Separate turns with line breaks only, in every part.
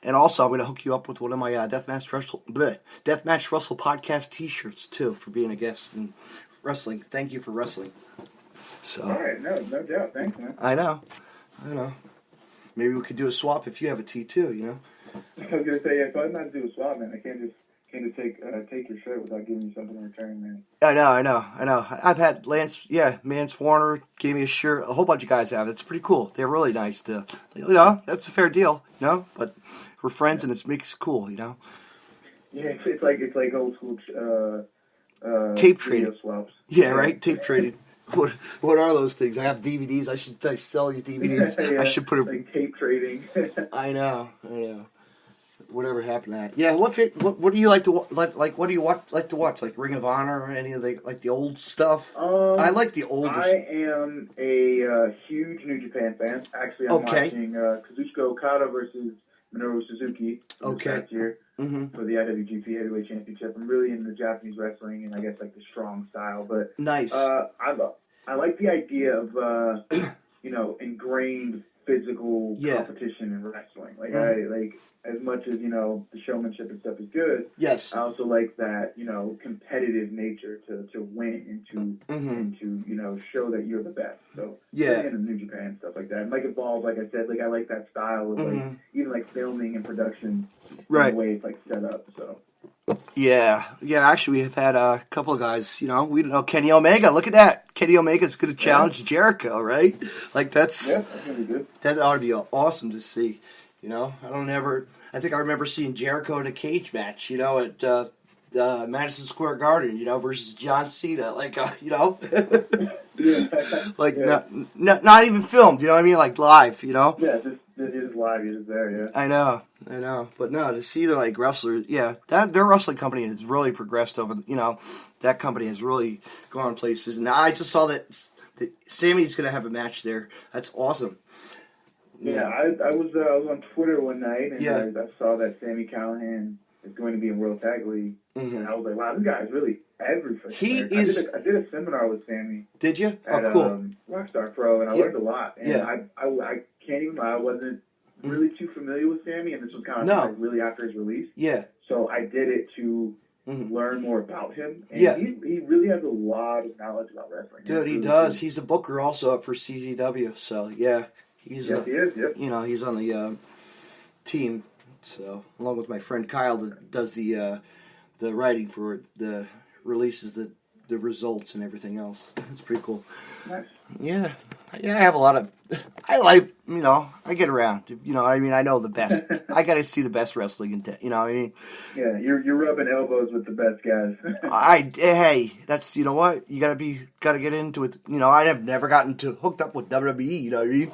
And also, I'm going to hook you up with one of my Deathmatch Wrestle podcast T-shirts too for being a guest in wrestling. Thank you for wrestling. So.
All right, no doubt. Thanks, man.
I know. Maybe we could do a swap if you have a T too.
I was gonna say, yeah, so I'm not do a swap, man. I can't just take your shirt without giving you something in return, man.
I know. I've had Mance Warner gave me a shirt. A whole bunch of guys have. It's pretty cool. They're really nice to, that's a fair deal, But we're friends and it makes it cool,
Yeah, it's like old school
tape trading
swaps.
Yeah, right. Tape trading. What are those things? I have DVDs. I should sell these DVDs.
Yeah,
I should put it
like tape trading.
I know. Whatever happened to that? Yeah. What do you like to like? What do you like to watch? Like Ring of Honor or any of the old stuff? I like the older.
I am a huge New Japan fan. Actually, I'm watching Kazuchika Okada versus Minoru Suzuki this past year for the IWGP Heavyweight Championship. I'm really into Japanese wrestling and I guess like the strong style. But
nice.
I like the idea of ingrained physical competition in wrestling. Like I like as much as the showmanship and stuff is good.
Yes.
I also like that competitive nature to win and to show that you're the best. So in New Japan and stuff like that. And like Evolve, like I said, like I like that style of like even like filming and production. The way it's like set up. So. Yeah.
Actually, we have had a couple of guys. We know Kenny Omega. Look at that. Kenny Omega's going to challenge Jericho, right? Like that's
gonna be good.
That ought to be awesome to see. I think I remember seeing Jericho in a cage match. At Madison Square Garden. Versus John Cena. Like not even filmed. You know what I mean? Like live.
Yeah, it is live. It is there. Yeah.
I know. But no, to see the wrestlers, their wrestling company has really progressed over. That company has really gone places. And I just saw that Sammy's going to have a match there. That's awesome.
Yeah, I was on Twitter one night and I saw that Sami Callihan is going to be in World Tag League, and I was like, wow, this guy is really everything. I did a seminar with Sami.
Did you?
At,
cool.
Rockstar Pro, and I learned a lot. And I can't even lie, I wasn't really too familiar with Sami, and this was kind of really after his release.
Yeah.
So I did it to learn more about him. And he really has a lot of knowledge about wrestling.
Dude, he does. He's a booker also up for CZW, so He's
he is, yep.
He's on the team, so along with my friend Kyle that does the writing for the releases, the results and everything else. It's pretty cool.
Nice.
Yeah, I have a lot of. I like, I get around. I know the best. I got to see the best wrestling in.
Yeah, you're rubbing elbows with the best guys.
Hey, that's what you got to get into it. I have never gotten hooked up with WWE. You know what I mean?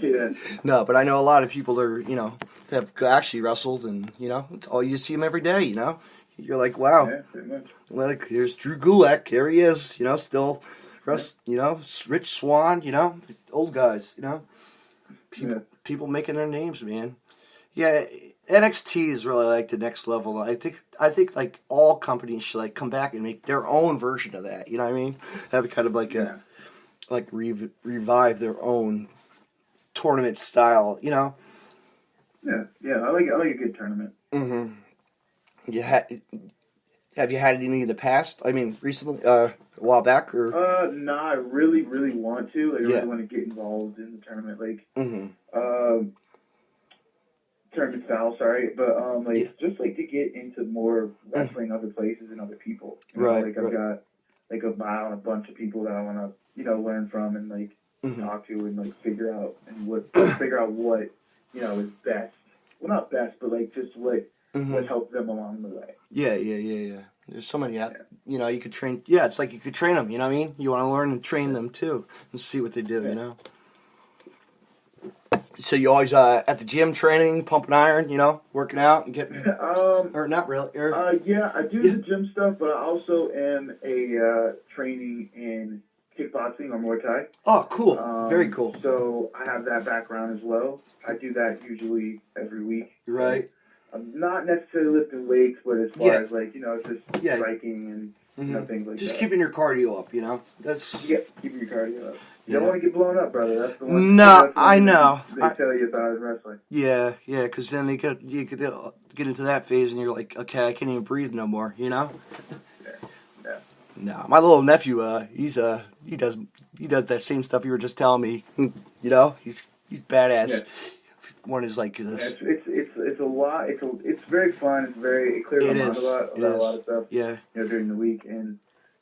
Yeah.
No, but I know a lot of people that have actually wrestled, and you see them every day. You're like, wow.
Yeah, pretty much.
Like here's Drew Gulak. Here he is. Still. Rich Swann, the old guys, people making their names, man. Yeah, NXT is really like the next level. I think like all companies should come back and make their own version of that. You know what I mean? Have it kind of like revive their own tournament style.
Yeah. I like a good tournament.
Have you had any in the past? I mean, recently, a while back, or?
No, I really, really want to. I really want to get involved in the tournament, tournament style. Sorry, but just to get into more wrestling other places and other people. I've got a vial and a bunch of people that I want to learn from and talk to and figure out what is best. Well, not best, but just what helps them along the way.
Yeah. There's so many out. You could train. Yeah, it's like you could train them. You know what I mean? You want to learn and train them too, and see what they do. So you always at the gym training, pumping iron. Working out and getting. Or not really.
Yeah, I do the gym stuff, but I also am a training in kickboxing or Muay Thai.
Oh, cool! Very cool.
So I have that background as well. I do that usually every week.
Right.
I'm not necessarily lifting weights, but as far as just striking and things like that.
Just keeping your cardio up, That's
keeping your cardio up. You don't want to get blown up, brother. That's the one.
No, I know.
They tell you about in wrestling.
Yeah, because then you could get into that phase, and you're like, okay, I can't even breathe no more. You know.
Yeah.
No, my little nephew, he does that same stuff you were just telling me. You know, he's badass.
Yeah.
One is like
this. It's a lot. It's very fun. It clears my mind a lot about a lot of stuff.
Yeah.
During the week, and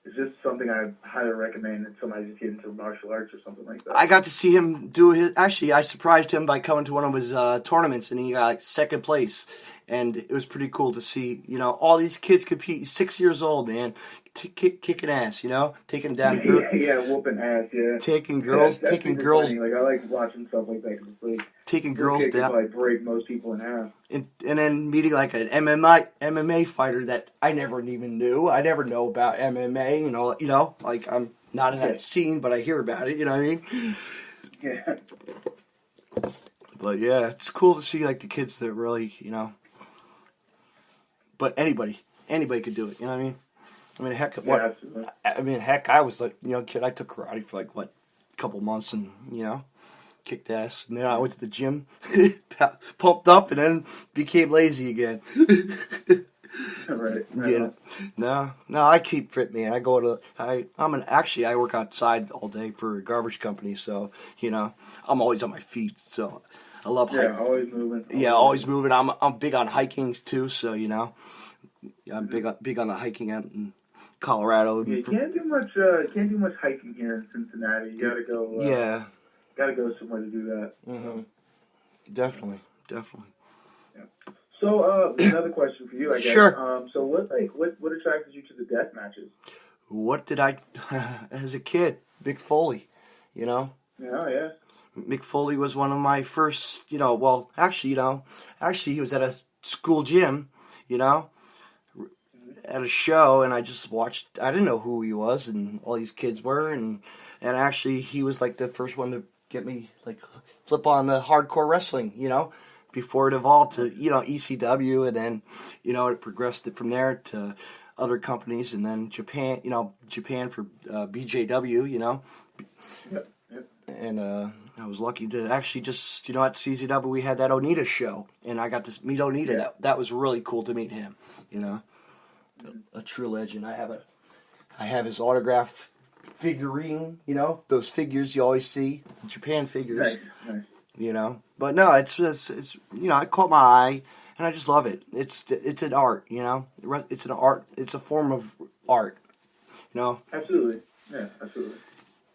it's just something I highly recommend that somebody just get into martial arts or something like that.
I got to see him do his. Actually, I surprised him by coming to one of his tournaments, and he got like second place. And it was pretty cool to see, all these kids compete. He's 6 years old, man, kicking ass, taking down girls.
Yeah, whooping ass, yeah.
Taking girls,
that's
taking girls.
Funny. Like I like watching stuff like that because it's like
taking girls down.
Like break most people in half.
And then meeting like an MMA fighter that I never even knew. I never know about MMA. Like I'm not in that scene, but I hear about it. You know what I mean?
Yeah.
But yeah, it's cool to see like the kids that really, But anybody could do it. You know what I mean? I mean, heck, I was like, kid. I took karate for like a couple months, and kicked ass. And then I went to the gym, pumped up, and then became lazy again.
Right.
No, I keep fit, man. I go to I work outside all day for a garbage company, so I'm always on my feet. So I love hiking.
Yeah, always moving.
Always moving. I'm big on hiking too, so I'm big on the hiking out in Colorado.
Yeah, you can't do much hiking here in Cincinnati. You gotta go. Gotta go somewhere to do that.
Mm-hmm. Definitely.
Yeah. So another question for you, I guess.
Sure.
So what attracted you to the death matches?
What did I, as a kid, Mick Foley,
Yeah.
Mick Foley was one of my first, actually he was at a school gym, at a show, and I just watched. I didn't know who he was, and all these kids were, and actually he was like the first one to get me like flip on the hardcore wrestling, before it evolved to ECW, and then it progressed from there to other companies, and then Japan for BJW,
Yep.
And I was lucky to actually just at CZW we had that Onita show, and I got to meet Onita.
Yeah.
That was really cool to meet him. A true legend. I have his autograph figurine. Those figures you always see, Japan figures.
Nice.
But no, it's it caught my eye, and I just love it. It's an art. It's an art. It's a form of art.
Absolutely. Yeah, absolutely.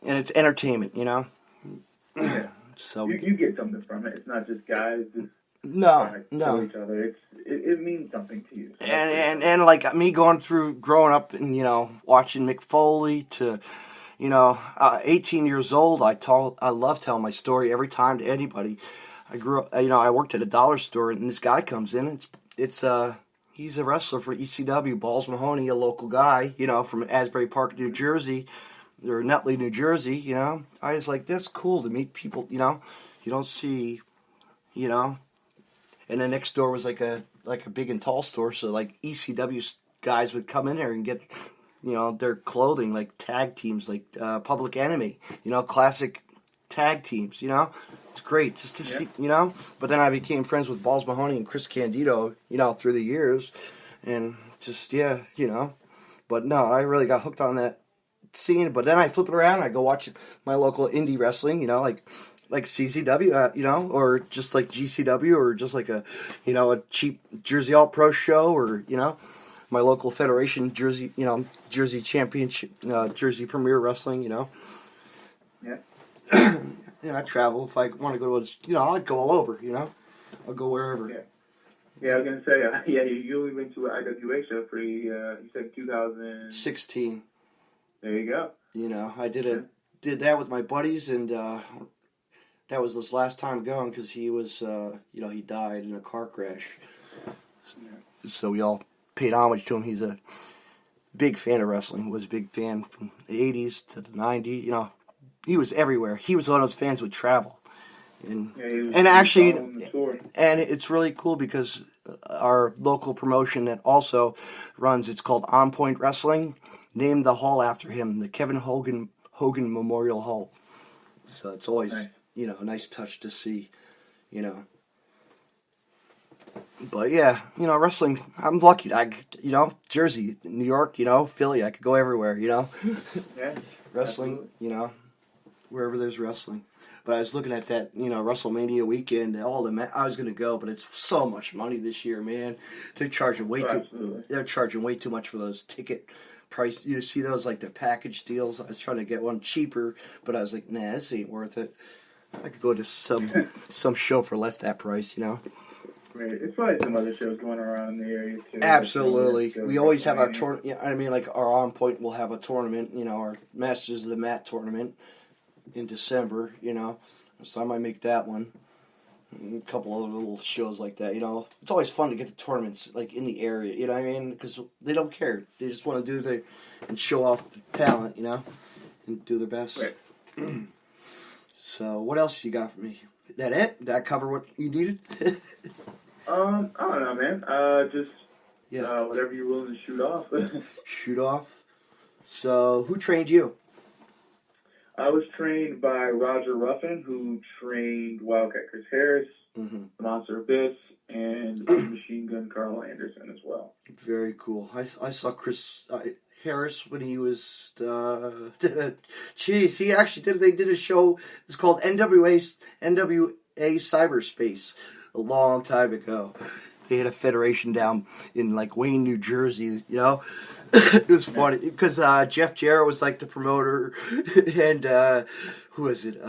And it's entertainment.
Yeah.
So
you get something from it. It's not just guys just
no.
each other. It means something to you.
And like me growing up and watching Mick Foley to 18 years old, I love telling my story every time to anybody. I grew up, I worked at a dollar store, and this guy comes in. He's a wrestler for ECW, Balls Mahoney, a local guy, from Asbury Park, New Jersey, or Nutley, New Jersey. I was like, that's cool to meet people. You don't see, And the next door was like a big and tall store, so like ECW guys would come in there and get, their clothing, like tag teams, like Public Enemy, classic tag teams, It's great just to see, But then I became friends with Balls Mahoney and Chris Candido, through the years, and just But no, I really got hooked on that scene. But then I flip it around, and I go watch my local indie wrestling, like CZW, or just like GCW, or just like a cheap Jersey All Pro show, or my local federation Jersey, Jersey Championship, Jersey Premier Wrestling,
Yeah.
I travel if I want to go to, I'd go all over, I'll go wherever.
Yeah, I was gonna say, you only went to an IWA show for you said 2016. There you go.
I did that with my buddies, and that was his last time going because he was, he died in a car crash. So we all paid homage to him. He's a big fan of wrestling. Was a big fan from the 80s to the 90s. He was everywhere. He was one of those fans who would travel. And it's really cool because our local promotion that also runs, it's called On Point Wrestling, named the hall after him, the Kevin Hogan Memorial Hall. So it's always,
nice.
A nice touch to see, But yeah, wrestling, I'm lucky. Jersey, New York, Philly, I could go everywhere,
Yeah.
Wrestling,
Absolutely.
Wherever there's wrestling. But I was looking at that, WrestleMania weekend, I was going to go, but it's so much money this year, man. They're charging way too much for those ticket price. You see those, like, the package deals? I was trying to get one cheaper, but I was like, nah, this ain't worth it. I could go to some show for less that price,
Right. It's probably some other shows going around in the area too.
Absolutely. We always have our tournament. Yeah, I mean, like our On Point will have a tournament. Our Masters of the Mat tournament in December. So I might make that one. And a couple other little shows like that. It's always fun to get the tournaments like in the area. You know what I mean? Because they don't care. They just want to do and show off the talent. And do their best.
Right.
So what else you got for me? That it? Did I cover what you needed?
I don't know, man. Just whatever you're willing to shoot off.
Shoot off. So, who trained you?
I was trained by Roger Ruffin, who trained Wildcat Chris Harris, Monster Abyss, and Machine Gun Carl Anderson as well.
Very cool. I saw Chris Harris when he was. He actually did. They did a show. It's called NWA Cyberspace. A long time ago, they had a federation down in like Wayne, New Jersey. It was funny because Jeff Jarrett was like the promoter, and who was it?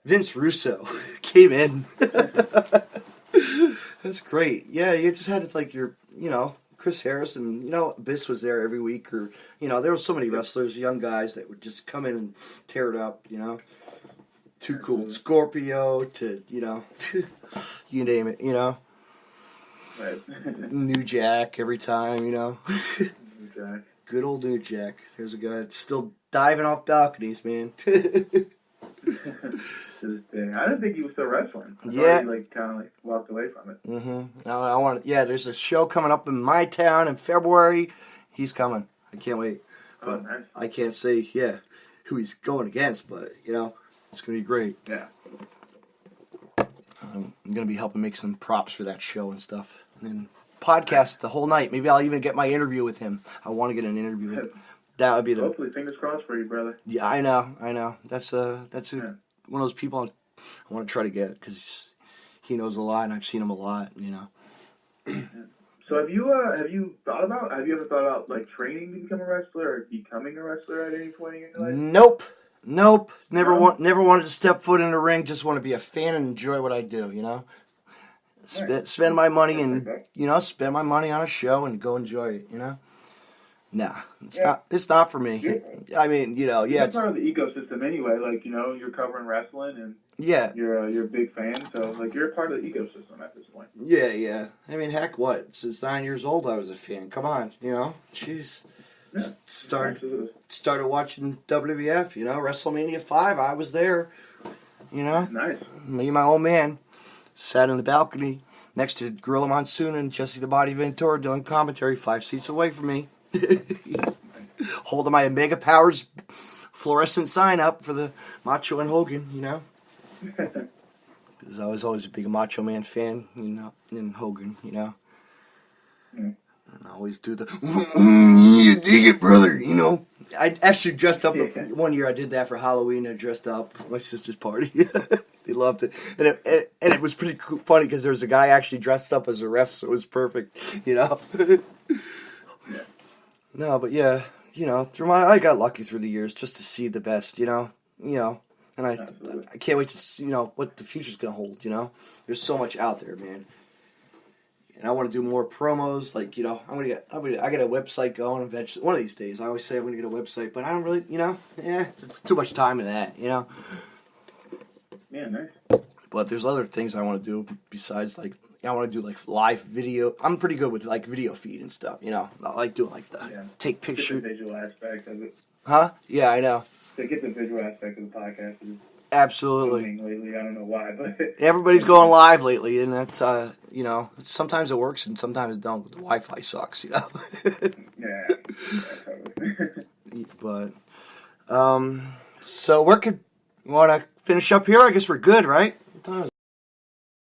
Vince Russo came in. That's great. Yeah, you just had like your, Chris Harris and Abyss was there every week, or there were so many wrestlers, young guys that would just come in and tear it up. Too cool. Scorpio to, you name it,
Right.
New Jack every time,
New Jack.
Good old New Jack. There's a guy that's still diving off balconies, man.
To this day. I didn't think he was still wrestling. I thought he kind of walked away from it.
Mm-hmm. There's a show coming up in my town in February. He's coming. I can't wait. But
nice.
I can't say, who he's going against, but, it's going to be great.
Yeah.
I'm going to be helping make some props for that show and stuff. And podcast the whole night. Maybe I'll even get my interview with him. I want to get an interview with him. That would be
Hopefully, fingers crossed for you, brother.
Yeah, I know. That's one of those people I want to try to get because he knows a lot and I've seen him a lot,
So have you ever thought about like training to become a wrestler or becoming a wrestler at any point in your life?
Nope. Never wanted to step foot in the ring. Just want to be a fan and enjoy what I do. Spend my money and spend my money on a show and go enjoy it. Nah, it's not for me. Yeah. I mean,
it's part of the ecosystem anyway. Like you're covering wrestling and you're a big fan, so like you're a part of the ecosystem at this point.
Yeah. I mean, heck, what? Since 9 years old, I was a fan. Come on, jeez.
Yeah,
Started watching WWF, WrestleMania 5. I was there,
Nice.
Me and my old man sat in the balcony next to Gorilla Monsoon and Jesse the Body Ventura doing commentary 5 seats away from me. Holding my Omega Powers fluorescent sign up for the Macho and Hogan, Because I was always a big Macho Man fan, and Hogan,
Mm.
And I always do the, you dig it, brother, I actually dressed up, one year I did that for Halloween, I dressed up for my sister's party. They loved it. And it was pretty funny because there was a guy actually dressed up as a ref, so it was perfect,
Yeah.
No, but I got lucky through the years just to see the best, and I can't wait to see, what the future's going to hold, There's so much out there, man. And I want to do more promos, like, I got a website going eventually. One of these days, I always say I'm going to get a website, but I don't really, it's too much time in that,
Yeah, nice.
But there's other things I want to do besides, like, I want to do, like, live video. I'm pretty good with, like, video feed and stuff, I like doing, like, take pictures.
Get the visual aspect of it.
Huh? Yeah, I know.
To get the visual aspect of the podcast is
absolutely.
Lately, I don't know why, but
everybody's going live lately, and that's sometimes it works and sometimes it don't. The Wi-Fi sucks,
Yeah, totally.
But So where could you want to finish up here? I guess we're good, right?